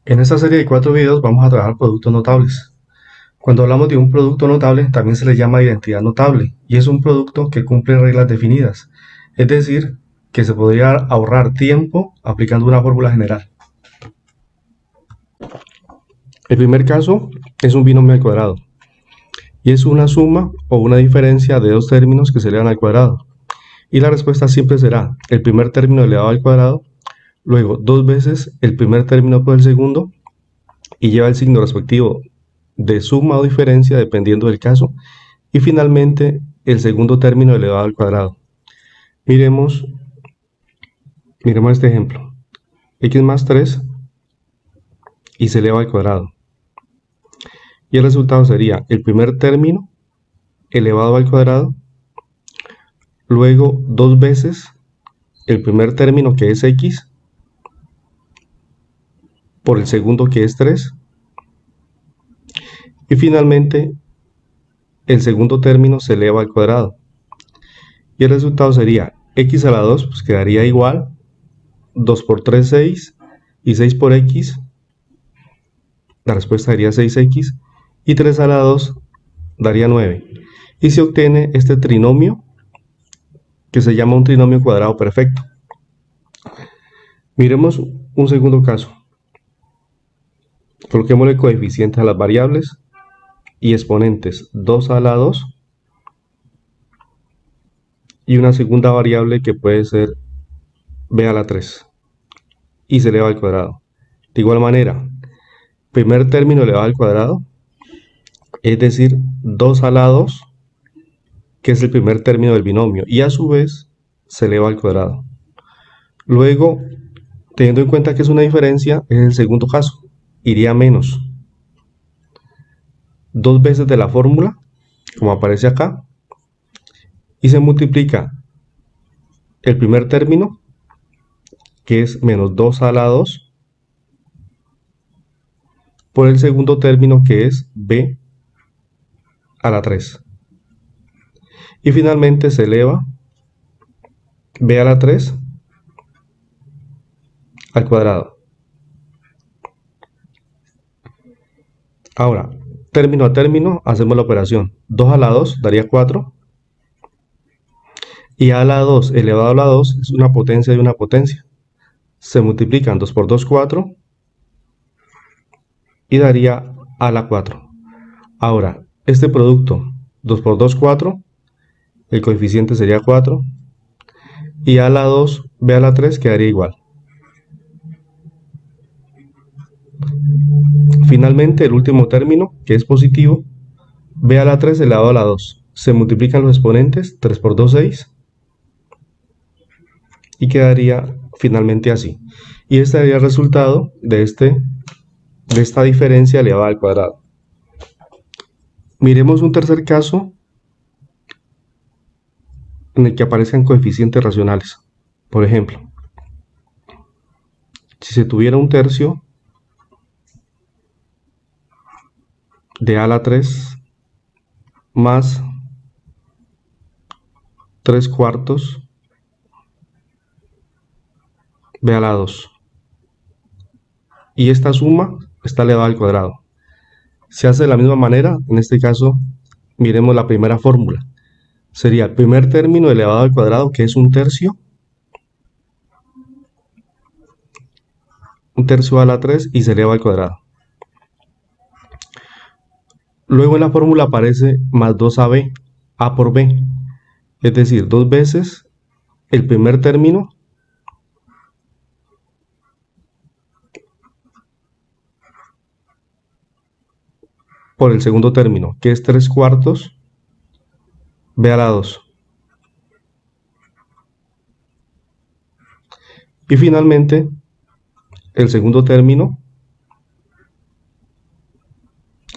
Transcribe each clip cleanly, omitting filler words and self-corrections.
En esta serie de 4 videos vamos a trabajar productos notables. Cuando hablamos de un producto notable, también se le llama identidad notable, y es un producto que cumple reglas definidas, es decir, que se podría ahorrar tiempo aplicando una fórmula general. El primer caso es un binomio al cuadrado, y es una suma o una diferencia de dos términos que se elevan al cuadrado. Y la respuesta siempre será el primer término elevado al cuadrado, luego dos veces el primer término por el segundo, y lleva el signo respectivo de suma o diferencia dependiendo del caso, y finalmente el segundo término elevado al cuadrado. Miremos, miremos este ejemplo. X más 3 y se eleva al cuadrado. Y el resultado sería el primer término elevado al cuadrado, luego dos veces el primer término que es X por el segundo que es 3, y finalmente el segundo término se eleva al cuadrado. Y el resultado sería X a la 2, pues quedaría igual, 2 por 3, 6, y 6 por X, la respuesta sería 6X, y 3 a la 2 daría 9. Y se obtiene este trinomio que se llama un trinomio cuadrado perfecto. Miremos un segundo caso. Coloquémosle coeficientes a las variables y exponentes 2 a la 2 y una segunda variable que puede ser b a la 3 y se eleva al cuadrado. De igual manera, primer término elevado al cuadrado, es decir, 2 a la 2, que es el primer término del binomio, y a su vez se eleva al cuadrado. Luego, teniendo en cuenta que es una diferencia, es el segundo caso, iría a menos dos veces de la fórmula, como aparece acá, y se multiplica el primer término, que es menos 2 a la 2, por el segundo término, que es b a la 3. Y finalmente se eleva b a la 3 al cuadrado. Ahora, término a término, hacemos la operación. 2 a la 2 daría 4. Y a la 2 elevado a la 2 es una potencia de una potencia. Se multiplican 2 por 2, 4. Y daría a la 4. Ahora, este producto, 2 por 2, 4. El coeficiente sería 4. Y a la 2, b a la 3 quedaría igual. Finalmente, el último término, que es positivo, b a la 3 elevado a la 2. Se multiplican los exponentes, 3 por 2, 6. Y quedaría finalmente así. Y este sería el resultado de esta diferencia elevada al cuadrado. Miremos un tercer caso en el que aparezcan coeficientes racionales. Por ejemplo, si se tuviera un tercio de a la 3 más 3 cuartos b a la 2, y esta suma está elevada al cuadrado. Se hace de la misma manera. En este caso, miremos la primera fórmula. Sería el primer término elevado al cuadrado, que es un tercio a la 3 y se eleva al cuadrado. Luego en la fórmula aparece más 2ab, a por b, es decir, dos veces el primer término por el segundo término, que es 3 cuartos b a la 2. Y finalmente, el segundo término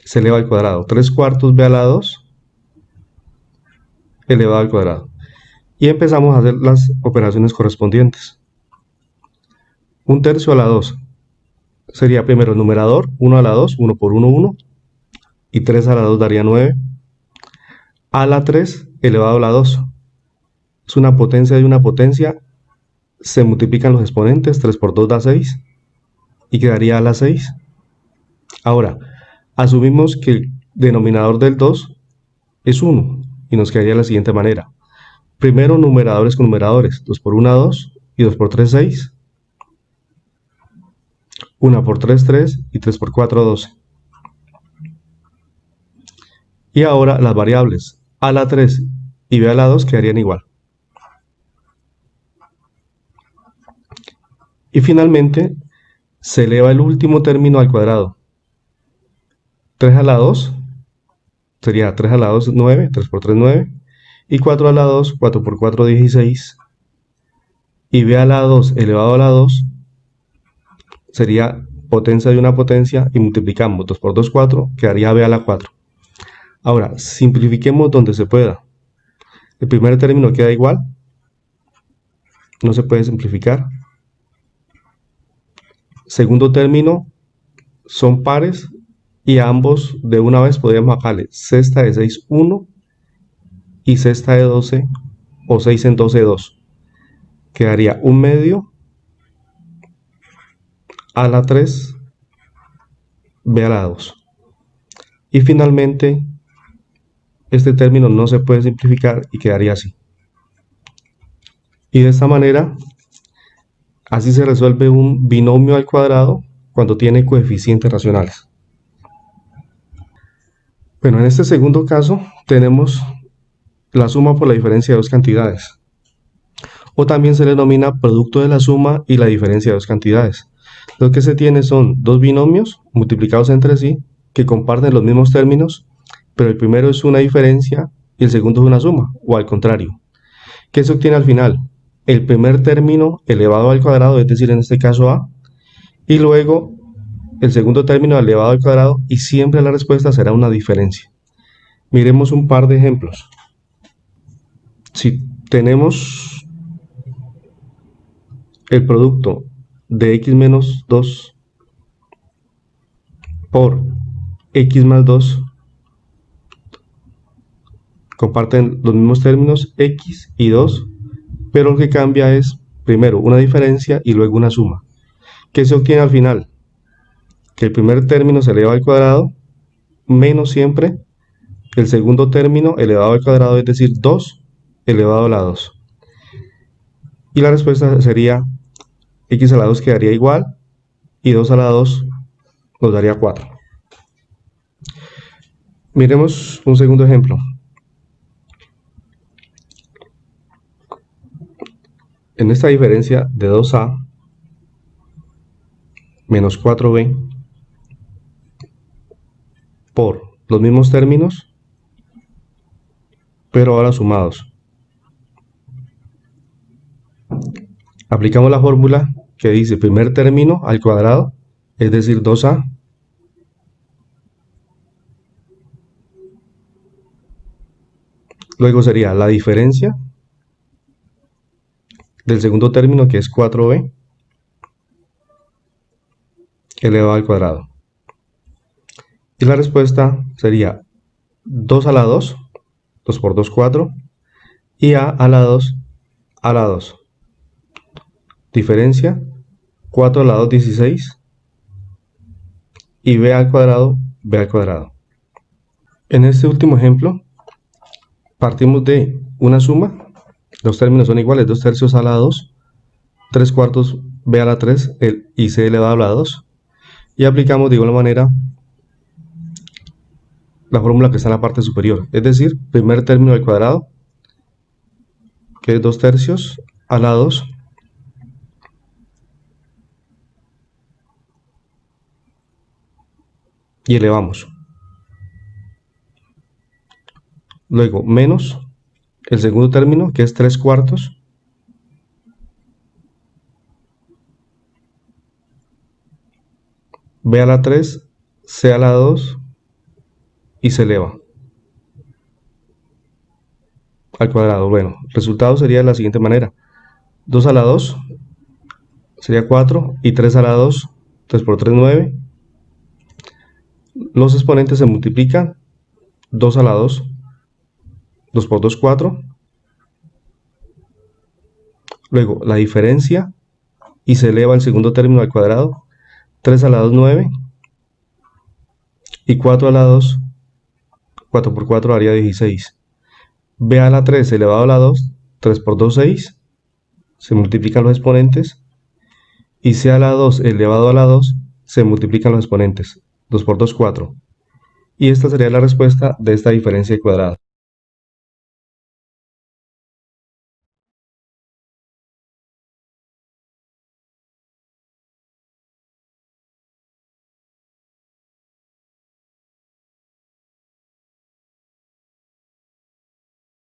se eleva al cuadrado. 3 cuartos b a la 2 elevado al cuadrado. Y empezamos a hacer las operaciones correspondientes. Un tercio a la 2 sería primero el numerador, 1 a la 2, 1 por 1, 1. Y 3 a la 2 daría 9. A la 3 elevado a la 2. Es una potencia de una potencia. Se multiplican los exponentes, 3 por 2 da 6. y quedaría a la 6. Ahora, asumimos que el denominador del 2 es 1 y nos quedaría de la siguiente manera. Primero, numeradores con numeradores. 2 por 1, 2 y 2 por 3, 6. 1 por 3, 3 y 3 por 4, 12. Y ahora las variables a la 3 y b a la 2 quedarían igual. Y finalmente se eleva el último término al cuadrado. 3 a la 2 sería 3 a la 2, 9, 3 por 3, 9. Y 4 a la 2, 4 por 4, 16. Y b a la 2 elevado a la 2 sería potencia de una potencia y multiplicamos 2 por 2, 4, quedaría b a la 4. Ahora, simplifiquemos donde se pueda. El primer término queda igual, no se puede simplificar. Segundo término son pares y a ambos de una vez podríamos sacarle sexta de 6, 1 y sexta de 12 o 6 en 12, 2. Quedaría un medio a la 3, b a la 2. Y finalmente, este término no se puede simplificar y quedaría así. Y de esta manera, así se resuelve un binomio al cuadrado cuando tiene coeficientes racionales. Bueno, en este segundo caso tenemos la suma por la diferencia de dos cantidades. O también se le denomina producto de la suma y la diferencia de dos cantidades. Lo que se tiene son dos binomios multiplicados entre sí que comparten los mismos términos, pero el primero es una diferencia y el segundo es una suma, o al contrario. ¿Qué se obtiene al final? El primer término elevado al cuadrado, es decir, en este caso a, y luego el segundo término elevado al cuadrado, y siempre la respuesta será una diferencia. Miremos un par de ejemplos. Si tenemos el producto de x menos 2 por x más 2, comparten los mismos términos x y 2, pero lo que cambia es primero una diferencia y luego una suma. ¿Qué se obtiene al final? Que el primer término se eleva al cuadrado menos siempre el segundo término elevado al cuadrado, es decir, 2 elevado a la 2. Y la respuesta sería x a la 2 quedaría igual y 2 a la 2 nos daría 4. Miremos un segundo ejemplo. En esta diferencia de 2a menos 4b por los mismos términos, pero ahora sumados. Aplicamos la fórmula que dice primer término al cuadrado, es decir, 2a, luego sería la diferencia del segundo término, que es 4b elevado al cuadrado. Y la respuesta sería 2 a la 2, 2 por 2, 4, y a la 2, a la 2. Diferencia, 4 a la 2, 16, y b al cuadrado, b al cuadrado. En este último ejemplo, partimos de una suma, los términos son iguales, 2 tercios a la 2, 3 cuartos b a la 3 y c elevado a la 2, y aplicamos de igual manera la fórmula que está en la parte superior, es decir, primer término al cuadrado, que es 2 tercios a la 2, y elevamos. Luego, menos el segundo término, que es 3 cuartos, b a la 3, c a la 2, y se eleva al cuadrado. Bueno, el resultado sería de la siguiente manera. 2 a la 2 sería 4, y 3 a la 2, 3 por 3, 9. Los exponentes se multiplican, 2 a la 2, 2 por 2, 4. Luego la diferencia, y se eleva el segundo término al cuadrado, 3 a la 2, 9. Y 4 a la 2, 4 por 4 daría 16. B a la 3 elevado a la 2, 3 por 2, 6. Se multiplican los exponentes. Y C a la 2 elevado a la 2, se multiplican los exponentes. 2 por 2, 4. Y esta sería la respuesta de esta diferencia de cuadrados.